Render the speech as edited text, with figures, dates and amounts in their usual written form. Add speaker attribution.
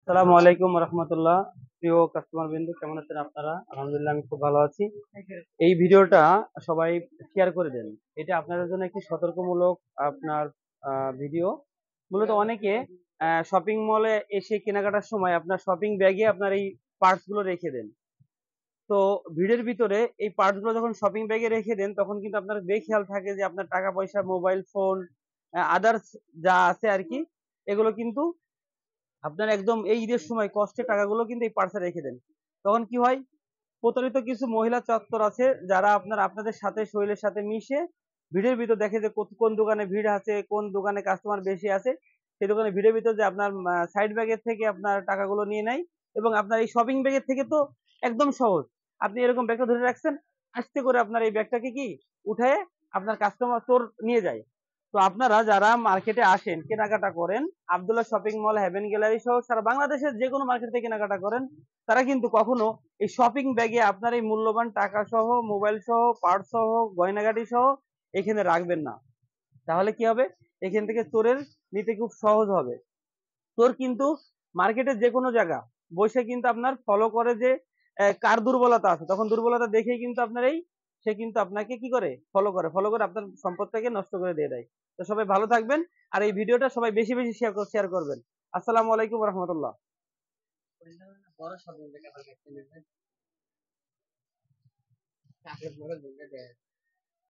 Speaker 1: আসসালামু আলাইকুম রহমতুল্লাহ। প্রিয় কাস্টমার বিন্দু, কেমন আছেন আপনারা? আলহামদুলিল্লাহ, আমি খুব ভালো আছি। এই ভিডিওটা সবাই শেয়ার করে দেন। এটা আপনাদের জন্য একটি সতর্কমূলক আপনার ভিডিও। মূলত অনেকে শপিং মলে এসে কেনাকাটার সময় আপনার শপিং ব্যাগে আপনার এই পার্টস গুলো রেখে দেন। তো ভিড়ের ভিতরে এই পার্টস গুলো যখন শপিং ব্যাগে রেখে দেন, তখন কিন্তু আপনার বেখেয়াল থাকে যে আপনার টাকা পয়সা, মোবাইল ফোন, আদার্স যা আছে আর কি, এগুলো কিন্তু আপনার একদম এই ঈদের সময় কষ্টের টাকাগুলো কিন্তু এই পার্সে রেখে দেন। তখন কি হয়, প্রতারিত কিছু মহিলা চত্বর আছে যারা আপনাদের সাথে শরীরের সাথে মিশে ভিড়ের ভিতর দেখে যে কোন দোকানে ভিড় আছে, কোন দোকানে কাস্টমার বেশি আছে, সেই দোকানে ভিড়ের ভিতর যে আপনার সাইড ব্যাগের থেকে আপনার টাকাগুলো নিয়ে নেয়। এবং আপনার এই শপিং ব্যাগের থেকে তো একদম সহজ, আপনি এরকম ব্যাগটা ধরে রাখছেন, আস্তে করে আপনার এই ব্যাগটাকে কি উঠায় আপনার কাস্টমার চোর নিয়ে যায়। তো আপনারা যারা মার্কেটে আসেন, কেনাকাটা করেন, Abdullah shopping mall, heaven gallery সহ সারা বাংলাদেশের যে কোনো মার্কেট থেকে কেনাকাটা করেন, তারা কিন্তু কখনো এই শপিং ব্যাগে আপনার এই মূল্যবান টাকা সহ, মোবাইল সহ, পার্স সহ, গয়নাগাটি সহ এখানে রাখবেন না। তাহলে কি হবে, এখান থেকে চোরের নিতে খুব সহজ হবে। চোর কিন্তু মার্কেটের যে কোনো জায়গা বসে কিন্তু আপনার ফলো করে যে কার দুর্বলতা আছে, তখন দুর্বলতা দেখেই কিন্তু আপনার সে কিন্তু আপনাকে কি করে, ফলো করে আপনার সম্পদটাকে নষ্ট করে দিয়ে দেয়। তো সবাই ভালো থাকবেন, আর এই ভিডিওটা সবাই বেশি বেশি শেয়ার করবেন। আসসালামু আলাইকুম রহমতুল্লাহ। বড় শপিং ব্যাগ